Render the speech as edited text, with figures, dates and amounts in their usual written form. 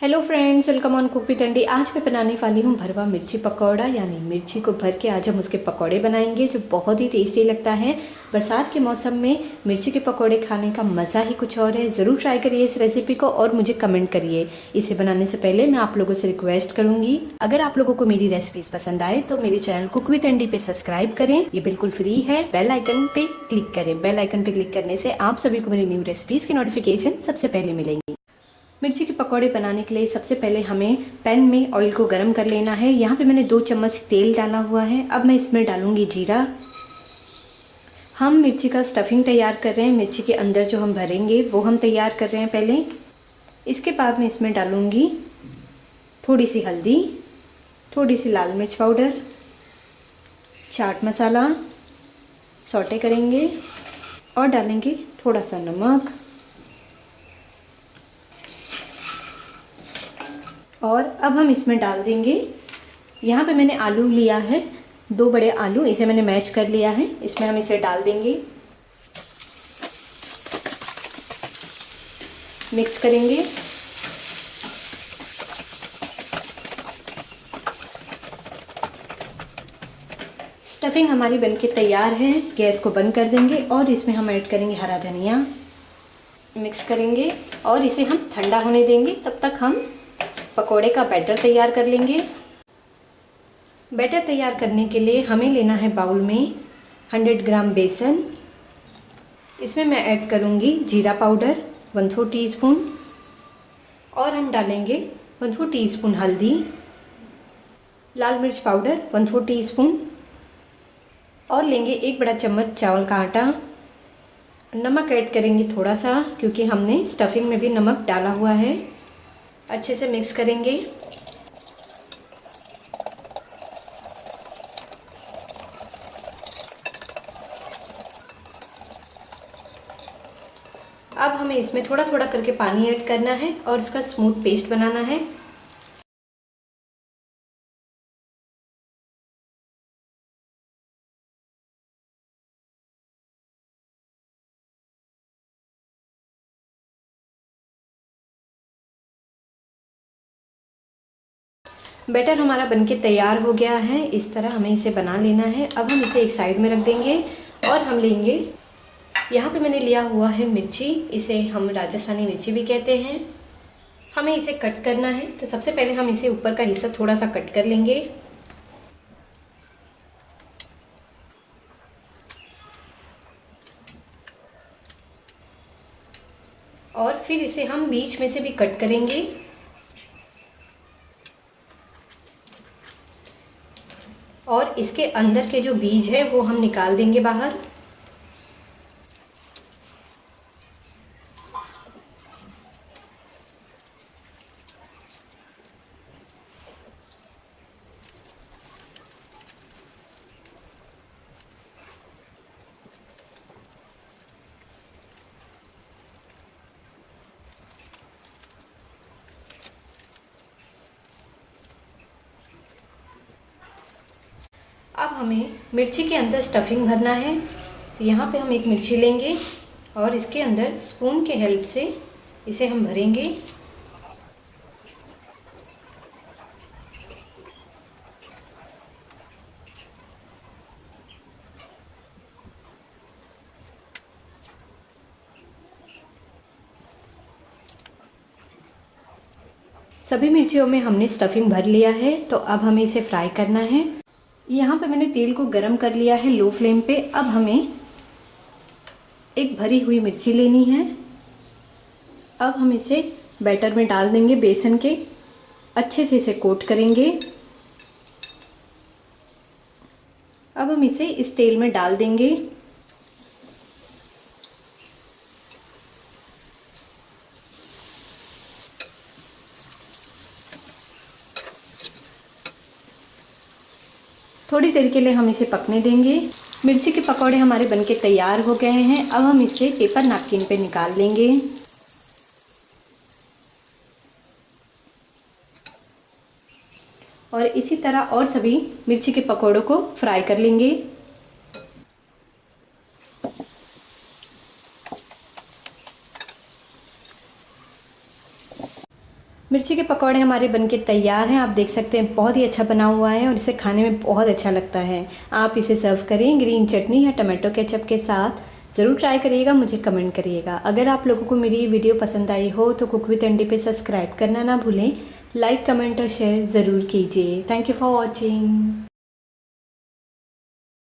Hello friends, welcome on cook with अंडी। आज मैं बनाने वाली हूँ भरवा मिर्ची पकौड़ा, यानी मिर्ची को भर के आज हम उसके पकौड़े बनाएंगे जो बहुत ही टेस्टी लगता है। बरसात के मौसम में मिर्ची के पकौड़े खाने का मज़ा ही कुछ और है। ज़रूर ट्राई करिए इस रेसिपी को और मुझे कमेंट करिए। इसे बनाने से पहले मैं आप लोगों से रिक्वेस्ट करूँगी, अगर आप लोगों को मेरी रेसिपीज़ पसंद आए तो मेरे चैनल कुक विद अंडी पे सब्सक्राइब करें। ये बिल्कुल फ्री है। बेल आइकन पे क्लिक करें। बेल आइकन पे क्लिक करने से आप सभी को मेरी न्यू रेसिपीज़ की नोटिफिकेशन सबसे पहले मिलेंगी। मिर्ची के पकौड़े बनाने के लिए सबसे पहले हमें पैन में ऑयल को गर्म कर लेना है। यहाँ पे मैंने 2 चम्मच तेल डाला हुआ है। अब मैं इसमें डालूंगी जीरा। हम मिर्ची का स्टफिंग तैयार कर रहे हैं। मिर्ची के अंदर जो हम भरेंगे वो हम तैयार कर रहे हैं पहले। इसके बाद मैं इसमें डालूंगी थोड़ी सी हल्दी, थोड़ी सी लाल मिर्च पाउडर, चाट मसाला, सौटे करेंगे और डालेंगे थोड़ा सा नमक। और अब हम इसमें डाल देंगे, यहाँ पे मैंने आलू लिया है, 2 बड़े आलू, इसे मैंने मैश कर लिया है। इसमें हम इसे डाल देंगे, मिक्स करेंगे। स्टफिंग हमारी बनके तैयार है। गैस को बंद कर देंगे और इसमें हम ऐड करेंगे हरा धनिया। मिक्स करेंगे और इसे हम ठंडा होने देंगे। तब तक हम पकोड़े का बैटर तैयार कर लेंगे। बैटर तैयार करने के लिए हमें लेना है बाउल में 100 ग्राम बेसन। इसमें मैं ऐड करूँगी जीरा पाउडर 1/4 टीस्पून और हम डालेंगे 1/4 टीस्पून हल्दी, लाल मिर्च पाउडर 1/4 टीस्पून और लेंगे 1 बड़ा चम्मच चावल का आटा। नमक ऐड करेंगे थोड़ा सा, क्योंकि हमने स्टफिंग में भी नमक डाला हुआ है। अच्छे से मिक्स करेंगे। अब हमें इसमें थोड़ा थोड़ा करके पानी ऐड करना है और इसका स्मूथ पेस्ट बनाना है। बैटर हमारा बनके तैयार हो गया है। इस तरह हमें इसे बना लेना है। अब हम इसे एक साइड में रख देंगे और हम लेंगे, यहाँ पे मैंने लिया हुआ है मिर्ची, इसे हम राजस्थानी मिर्ची भी कहते हैं। हमें इसे कट करना है, तो सबसे पहले हम इसे ऊपर का हिस्सा थोड़ा सा कट कर लेंगे और फिर इसे हम बीच में से भी कट करेंगे। और इसके अंदर के जो बीज है वो हम निकाल देंगे बाहर। अब हमें मिर्ची के अंदर स्टफिंग भरना है। तो यहाँ पे हम एक मिर्ची लेंगे और इसके अंदर स्पून के हेल्प से इसे हम भरेंगे। सभी मिर्चियों में हमने स्टफिंग भर लिया है। तो अब हमें इसे फ्राई करना है। यहाँ पे मैंने तेल को गरम कर लिया है लो फ्लेम पे। अब हमें एक भरी हुई मिर्ची लेनी है। अब हम इसे बैटर में डाल देंगे बेसन के, अच्छे से इसे कोट करेंगे। अब हम इसे इस तेल में डाल देंगे। थोड़ी देर के लिए हम इसे पकने देंगे। मिर्ची के पकौड़े हमारे बनके तैयार हो गए हैं। अब हम इसे पेपर नैपकिन पे निकाल लेंगे। और इसी तरह और सभी मिर्ची के पकौड़ों को फ्राई कर लेंगे। मिर्ची के पकौड़े हमारे बनके तैयार हैं। आप देख सकते हैं बहुत ही अच्छा बना हुआ है और इसे खाने में बहुत अच्छा लगता है। आप इसे सर्व करें ग्रीन चटनी या टमाटो केचप के साथ। ज़रूर ट्राई करिएगा, मुझे कमेंट करिएगा। अगर आप लोगों को मेरी वीडियो पसंद आई हो तो कुक विद अंडी पे सब्सक्राइब करना ना भूलें। लाइक, कमेंट और शेयर ज़रूर कीजिए। Thank you for watching.